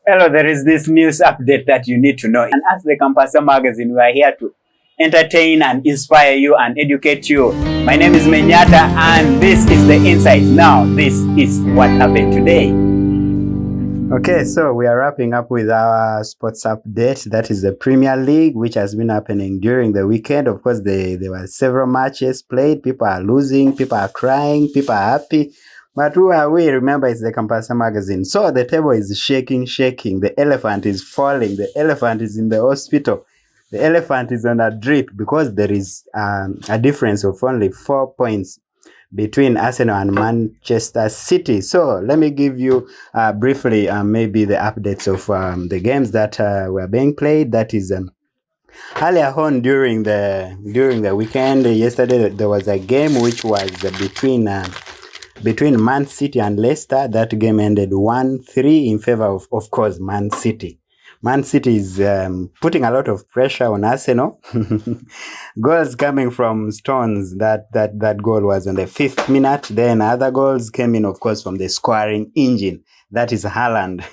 Hello, there is this news update that you need to know. And as the Campasa magazine, we are here to entertain and inspire you and educate you. My name is Menyata, and this is the Insights. Now, this is what happened today. Okay, so we are wrapping up with our sports update. That is the Premier League, which has been happening during the weekend. Of course, there were several matches played. People are losing, people are crying, people are happy. But who are we? Remember, it's the Campasa magazine. So the table is shaking. The elephant is falling. The elephant is in the hospital. The elephant is on a drip because there is a difference of only 4 points between Arsenal and Manchester City. So let me give you briefly maybe the updates of the games that were being played. That is earlier on during the weekend. Yesterday there was a game which was between Man City and Leicester. That game ended 1-3 in favor of course, Man City. Man City is putting a lot of pressure on Arsenal. Goals coming from Stones. That goal was on the 5th minute. Then other goals came in, of course, from the scoring engine. That is Haaland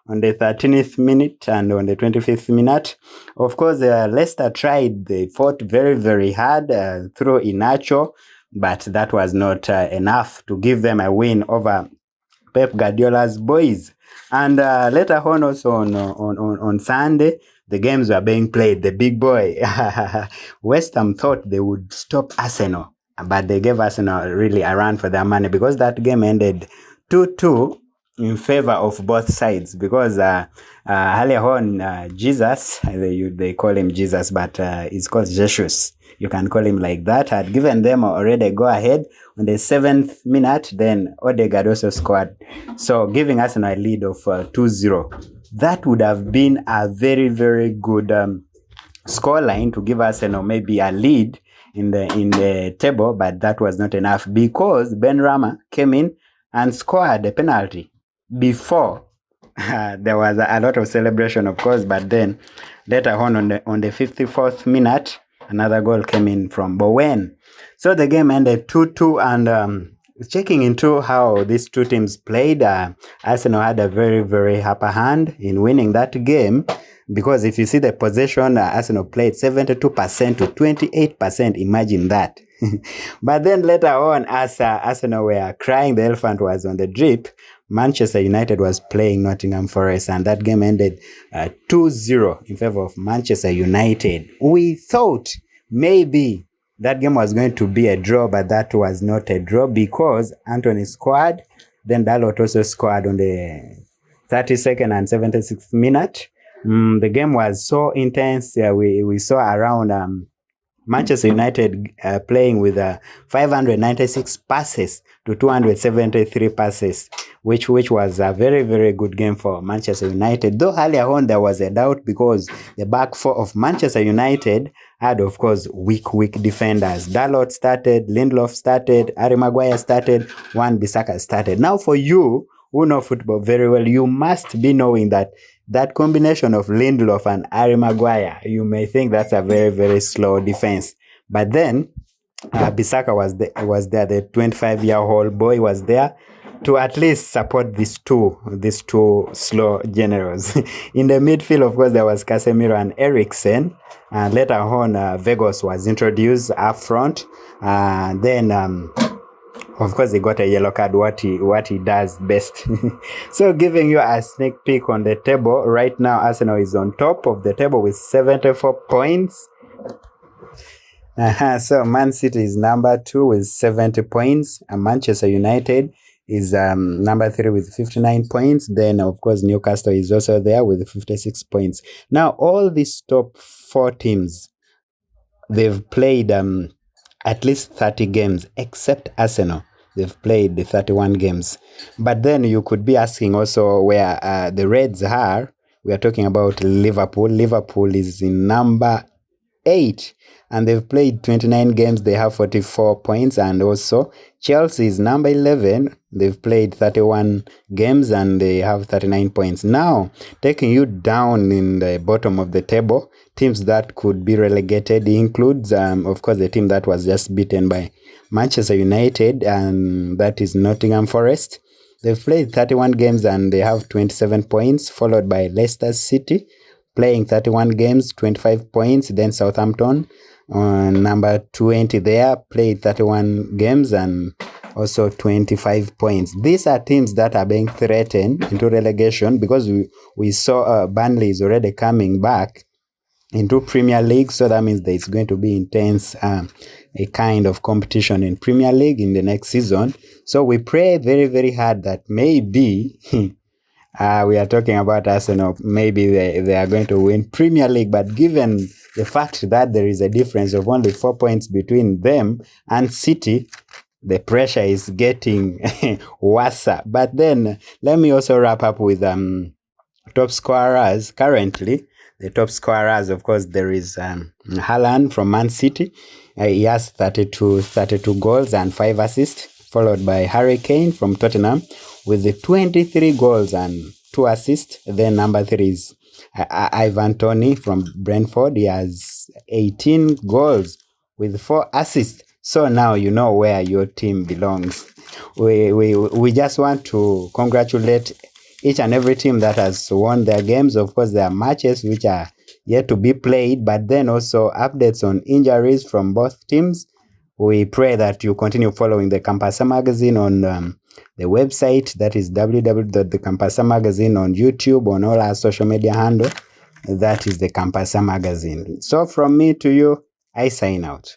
on the 13th minute and on the 25th minute. Of course, Leicester tried. They fought very, very hard through Iheanacho, but that was not enough to give them a win over Pep Guardiola's boys. And later on also on Sunday, the games were being played. The big boy, West Ham thought they would stop Arsenal, but they gave Arsenal really a run for their money because that game ended 2-2 in favor of both sides. Because earlier on, Jesus, they call him Jesus, but it's called Jesus. You can call him like that. Had given them already go ahead on the 7th minute. Then Odegaard also scored, so giving us a lead of 2-0. That would have been a very, very good scoreline to give us maybe a lead in the table, but that was not enough because Ben Rama came in and scored a penalty before. There was a lot of celebration, of course, but then later on the 54th minute, another goal came in from Bowen. So the game ended 2-2, and checking into how these two teams played, Arsenal had a very, very upper hand in winning that game. Because if you see the possession, Arsenal played 72% to 28%. Imagine that. But then later on, as Arsenal were crying, the elephant was on the drip, Manchester United was playing Nottingham Forest, and that game ended 2-0 in favor of Manchester United. We thought maybe that game was going to be a draw, but that was not a draw because Anthony scored. Then Dalot also scored on the 32nd and 76th minute. The game was so intense. We saw around Manchester United playing with 596 passes to 273 passes, which was a very, very good game for Manchester United. Though earlier on there was a doubt because the back four of Manchester United had, of course, weak defenders. Dalot started, Lindelof started, Harry Maguire started, Wan-Bissaka started. Now for you who know football very well, you must be knowing that combination of Lindelof and Harry Maguire, you may think that's a very, very slow defense. But then Bissaka was there, the 25-year-old boy was there to at least support these two slow generals. In the midfield, of course, there was Casemiro and Eriksen. Later on, Vegas was introduced up front. Then of course, he got a yellow card, what he does best. So giving you a sneak peek on the table, right now Arsenal is on top of the table with 74 points. So Man City is number 2 with 70 points, and Manchester United is number 3 with 59 points. Then, of course, Newcastle is also there with 56 points. Now, all these top 4 teams, they've played at least 30 games, except Arsenal. They've played the 31 games. But then you could be asking also where the Reds are. We are talking about Liverpool. Liverpool is in number 8, and they've played 29 games. They have 44 points. And also Chelsea is number 11. They've played 31 games and they have 39 points. Now, taking you down in the bottom of the table, teams that could be relegated includes, of course, the team that was just beaten by Manchester United, and that is Nottingham Forest. They've played 31 games and they have 27 points, followed by Leicester City, playing 31 games, 25 points. Then Southampton, number 20 there, played 31 games and also 25 points. These are teams that are being threatened into relegation because we saw Burnley is already coming back into Premier League, so that means there's going to be intense a kind of competition in Premier League in the next season. So we pray very, very hard that maybe we are talking about Arsenal, maybe they are going to win Premier League, but given the fact that there is a difference of only 4 points between them and City, the pressure is getting worse. But then let me also wrap up with top scorers currently. The top scorers, of course, there is Haaland from Man City. He has 32 goals and 5 assists, followed by Harry Kane from Tottenham with the 23 goals and 2 assists. Then number 3 is Ivan Toney from Brentford. He has 18 goals with 4 assists. So now you know where your team belongs. We just want to congratulate each and every team that has won their games. Of course, there are matches which are yet to be played, but then also updates on injuries from both teams. We pray that you continue following the Campasa Magazine on the website, that is www.thecampasa magazine, on YouTube, on all our social media handle. That is the Campasa Magazine. So from me to you, I sign out.